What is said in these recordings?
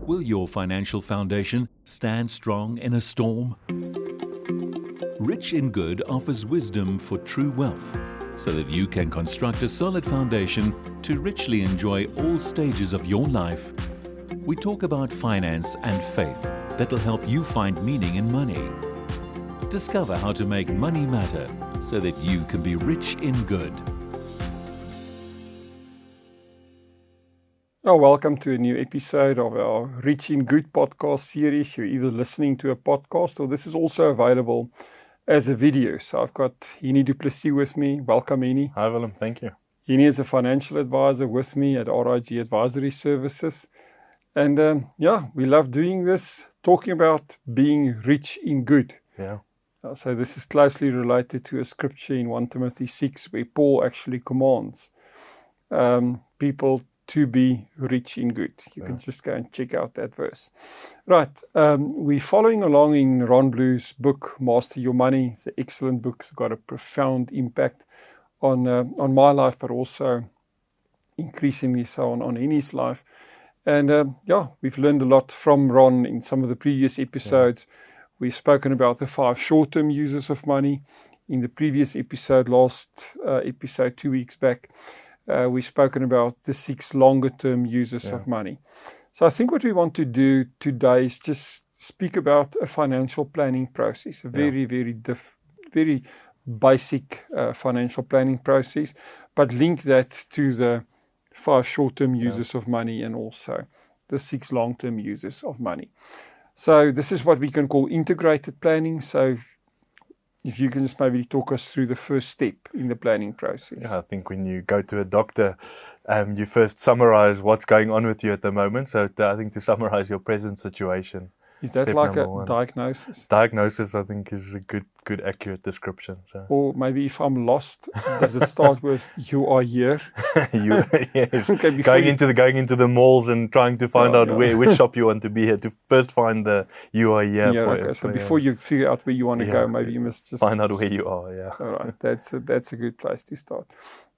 Will your financial foundation stand strong in a storm? Rich in Good offers wisdom for true wealth so that you can construct a solid foundation to richly enjoy all stages of your life. We talk about finance and faith that'll help you find meaning in money. Discover how to make money matter so that you can be rich in good. Oh, welcome to a new episode of our Rich in Good podcast series. You're either listening to a podcast or this is also available as a video. So I've got Henny du Plessis with me. Welcome, Henny. Hi, Willem. Thank you. Henny is a financial advisor with me at RIG Advisory Services. And we love doing this, talking about being rich in good. Yeah. So this is closely related to a scripture in 1 Timothy 6 where Paul actually commands people to be rich in good. You can just go and check out that verse. Right. We're following along in Ron Blue's book, Master Your Money. It's an excellent book. It's got a profound impact on my life, but also increasingly so on Henny's life. And we've learned a lot from Ron in some of the previous episodes. We've spoken about the 5 short-term uses of money. In the previous episode, episode 2 weeks back, we've spoken about the 6 longer-term uses of money. So I think what we want to do today is just speak about a financial planning process, a very, very basic financial planning process, but link that to the 5 short-term uses of money and also the 6 long-term uses of money. So this is what we can call integrated planning. So if you can just maybe talk us through the first step in the planning process. Yeah, I think when you go to a doctor, you first summarize what's going on with you at the moment. So I think to summarize your present situation. Is that step like a one. diagnosis? Diagnosis, I think, is a good accurate description. So. Or maybe if I'm lost, does it start with you are here? Yes. Okay, going into the malls and trying to find out which shop you want to be here, to first find the you are here. Okay. So before you figure out where you want to go, maybe you must just find out where you are. Yeah. All right. That's a good place to start.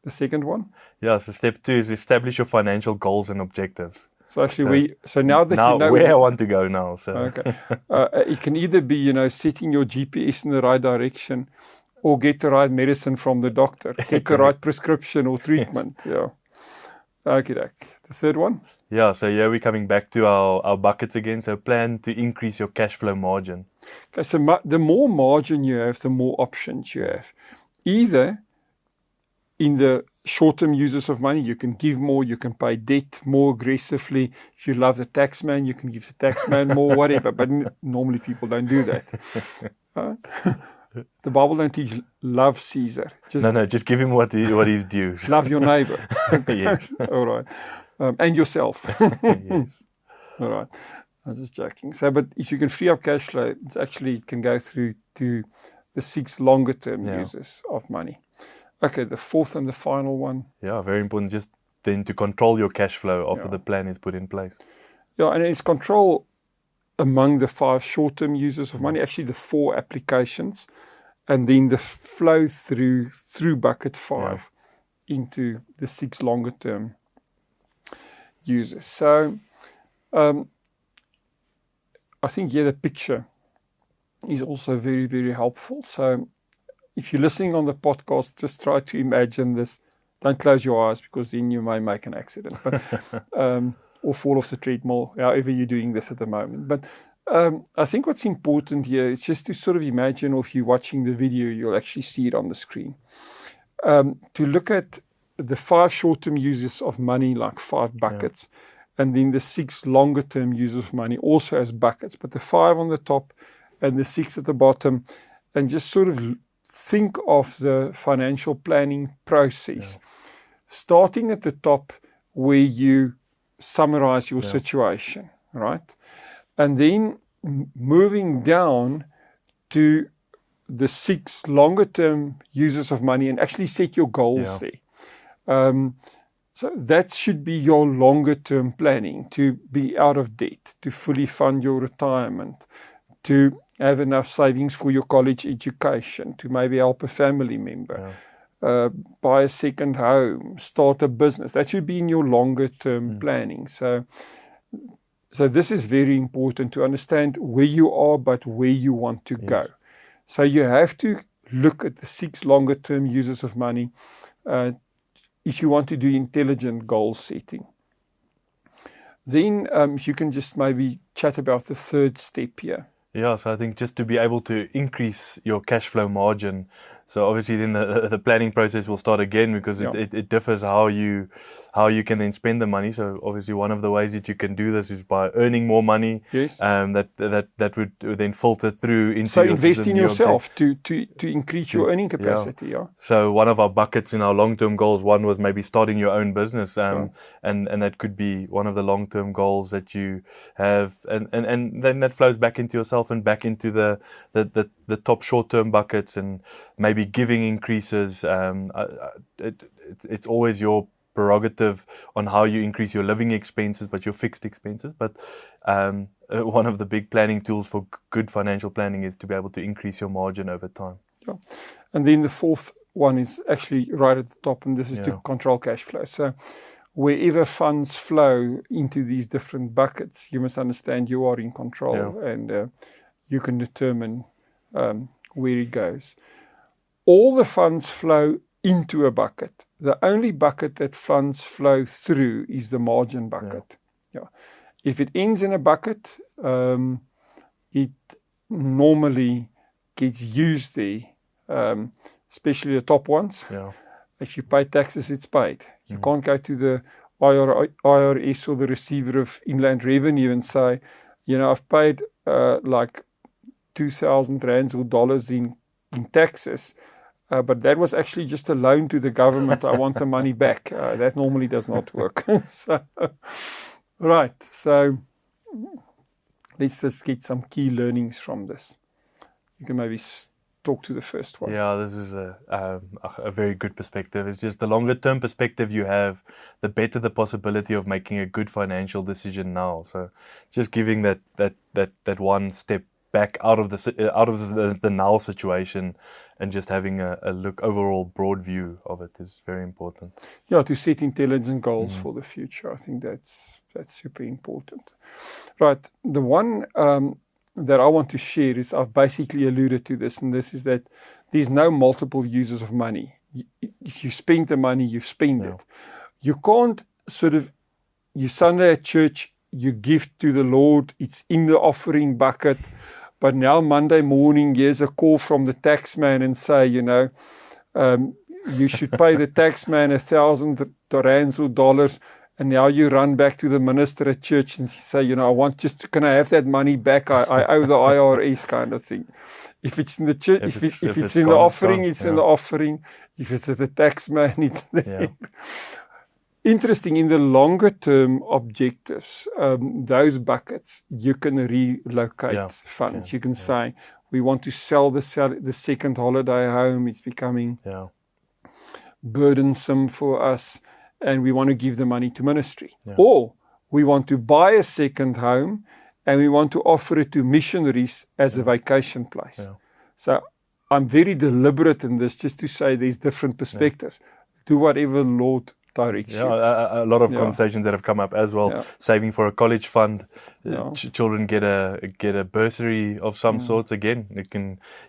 The second one? Yeah. So step 2 is establish your financial goals and objectives. So actually, now that you know where I want to go now. So okay, it can either be setting your GPS in the right direction, or get the right medicine from the doctor, get the right prescription or treatment. Yeah. Okay. The third one. Yeah. So here we're coming back to our buckets again. So plan to increase your cash flow margin. Okay. So the more margin you have, the more options you have. Either in the short-term uses of money, you can give more, you can pay debt more aggressively. If you love the taxman, you can give the taxman more, whatever. But normally people don't do that. The Bible don't teach love Caesar. Just give him what he's due. Love your neighbor. Yes. All right. And yourself. Yes. All right. I was just joking. So, but if you can free up cash flow, it can go through to the 6 longer-term uses of money. Okay, the fourth and the final one. Yeah, very important. Just then to control your cash flow after the plan is put in place. Yeah, and it's control among the 5 short-term uses of money, actually the 4 applications, and then the flow through bucket 5 into the 6 longer-term uses. So I think the picture is also very, very helpful. So if you're listening on the podcast, just try to imagine this. Don't close your eyes because then you may make an accident, but or fall off the treadmill, however you're doing this at the moment. But I think what's important here is just to sort of imagine, or if you're watching the video, you'll actually see it on the screen. To look at the 5 short-term uses of money, like 5 buckets, and then the 6 longer-term uses of money also as buckets, but the 5 on the top and the 6 at the bottom, and just sort of think of the financial planning process, starting at the top where you summarize your situation, right? And then moving down to the 6 longer-term uses of money and actually set your goals there. So that should be your longer-term planning, to be out of debt, to fully fund your retirement, to have enough savings for your college education, to maybe help a family member, buy a second home, start a business. That should be in your longer term planning. So So this is very important to understand where you are, but where you want to go. So you have to look at the 6 longer term uses of money if you want to do intelligent goal setting. Then if you can just maybe chat about the third step here. Yeah, so I think just to be able to increase your cash flow margin. So obviously then the planning process will start again, because it differs how you can then spend the money. So obviously one of the ways that you can do this is by earning more money. Yes. That would then filter through into So your invest system, in your yourself to increase your earning capacity. Yeah. So one of our buckets in our long-term goals, one was maybe starting your own business, and that could be one of the long-term goals that you have, and then that flows back into yourself and back into the top short-term buckets, and maybe giving increases. It's always your prerogative on how you increase your living expenses, but your fixed expenses. But one of the big planning tools for good financial planning is to be able to increase your margin over time. Yeah. And then the fourth one is actually right at the top, and this is to control cash flow. So wherever funds flow into these different buckets, you must understand you are in control, and you can determine where it goes. All the funds flow into a bucket. The only bucket that funds flow through is the margin bucket. Yeah. If it ends in a bucket, it normally gets used there, especially the top ones. Yeah. If you pay taxes, it's paid. You can't go to the IRS or the receiver of inland revenue and say, I've paid like 2,000 rands or dollars in taxes, but that was actually just a loan to the government. I want the money back. That normally does not work. Right. So let's just get some key learnings from this. You can maybe talk to the first one. Yeah, this is a very good perspective. It's just the longer term perspective you have, the better the possibility of making a good financial decision now. So just giving that one step back out of the now situation, and just having a overall broad view of it is very important. Yeah, to set intelligent goals for the future. I think that's super important. Right. The one that I want to share is, I've basically alluded to this, and this is that there's no multiple uses of money. If you spend the money, you spend it. You can't you Sunday at church, you give to the Lord, it's in the offering bucket, but now Monday morning, here's a call from the tax man and say, you should pay the tax man 1,000 rands or dollars. And now you run back to the minister at church and you say, can I have that money back? I owe the IRS, kind of thing. If it's in the church, if it's in the offering, it's in the offering. If it's at the tax man, it's there. Yeah. Interesting, in the longer term objectives, those buckets, you can relocate funds. You can say, we want to sell the second holiday home. It's becoming burdensome for us, and we want to give the money to ministry. Or we want to buy a second home and we want to offer it to missionaries as a vacation place. So I'm very deliberate in this, just to say there's different perspectives. Do whatever Lord directs you. A lot of conversations that have come up as well. Saving for a college fund, children get a bursary of some sorts. Again,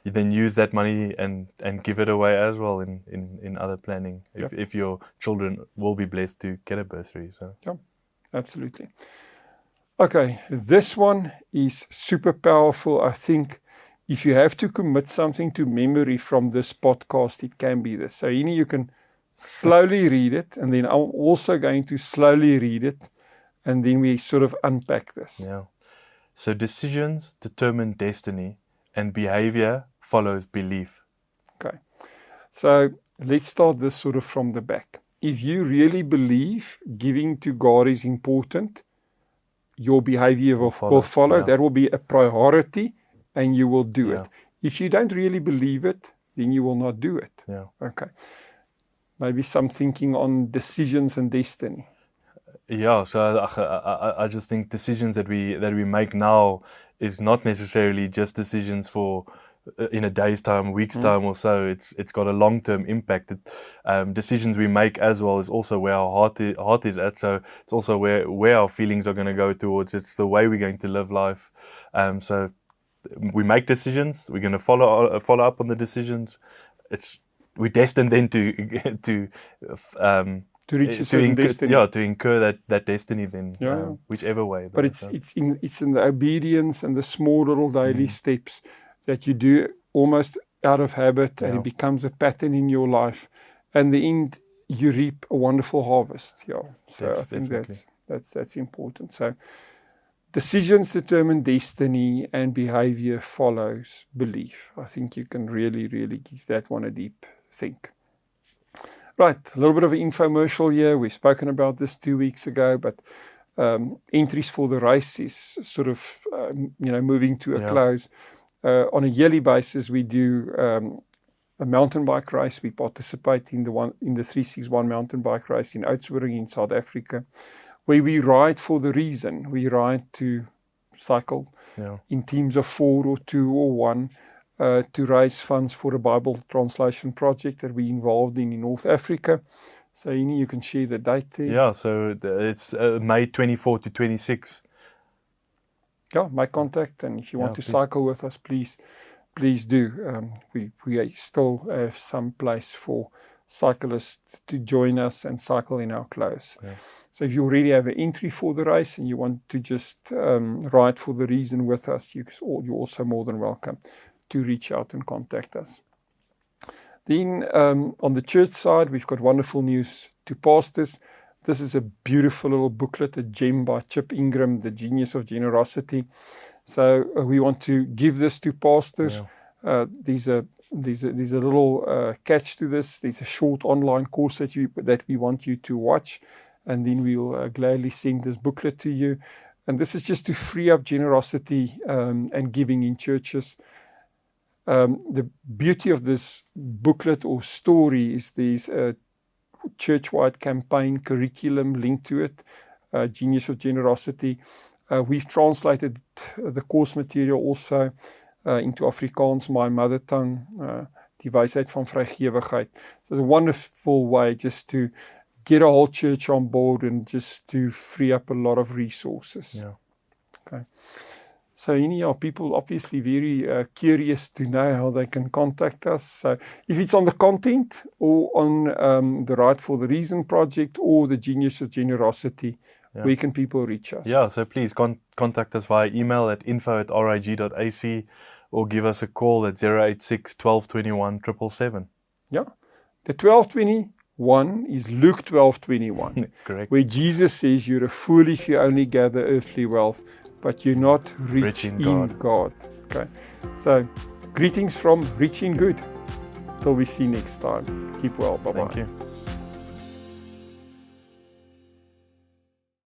you then use that money and give it away as well in other planning. If your children will be blessed to get a bursary. So absolutely. Okay, this one is super powerful. I think if you have to commit something to memory from this podcast, it can be this. So you can slowly read it, and then I'm also going to slowly read it, and then we sort of unpack this. Yeah. So decisions determine destiny, and behavior follows belief. Okay. So let's start this sort of from the back. If you really believe giving to God is important, your behavior will follow. That will be a priority, and you will do it. If you don't really believe it, then you will not do it. Yeah. Okay. Maybe some thinking on decisions and destiny. Yeah, so I just think decisions that we make now is not necessarily just decisions for in a day's time, a week's time or so. It's got a long-term impact. Decisions we make as well is also where our heart is at. So it's also where our feelings are going to go towards. It's the way we're going to live life. So we make decisions. We're going to follow up on the decisions. We're destined then to reach a certain destiny. To incur that destiny then, whichever way. But it's in the obedience and the small little daily steps that you do almost out of habit, and it becomes a pattern in your life. And the end, you reap a wonderful harvest. Yeah. So I think that's important. So decisions determine destiny, and behavior follows belief. I think you can really, really give that one a deep think. Right, a little bit of an infomercial here. We've spoken about this 2 weeks ago, but entries for the race is sort of moving to a close. On a yearly basis, we do a mountain bike race. We participate in the 361 mountain bike race in Oudtshoorn in South Africa, where we ride for the reason. We ride to cycle in teams of 4 or 2 or 1 to raise funds for a Bible translation project that we're involved in North Africa. So you can share the date there. Yeah, so it's May 24 to 26. Yeah, make contact, and if you want to cycle with us, please do. We still have some place for cyclists to join us and cycle in our clothes. Yeah. So if you already have an entry for the race and you want to just ride for the reason with us, you're also more than welcome to reach out and contact us. Then on the church side, we've got wonderful news to pastors. This is a beautiful little booklet, a gem by Chip Ingram, The Genius of Generosity. So we want to give this to pastors. There's a little catch to this. There's a short online course that we want you to watch, and then we'll gladly send this booklet to you. And this is just to free up generosity and giving in churches. The beauty of this booklet or story is there's a church-wide campaign curriculum linked to it, Genius of Generosity. We've translated the course material also into Afrikaans, my mother tongue, die wysheid van vrygewigheid. So it's a wonderful way just to get a whole church on board and just to free up a lot of resources. Yeah. Okay. So people obviously very curious to know how they can contact us. So if it's on the content or on the Right for the Reason project or the Genius of Generosity, where can people reach us? Yeah, so please contact us via email at info@rig.ac or give us a call at 086 1221 777. Yeah, the 1221 is Luke 12:21. Correct. Where Jesus says you're a fool if you only gather earthly wealth, but you're not rich in God. Okay. So, greetings from Rich in Good. Till we see next time. Keep well. Bye-bye. Thank you.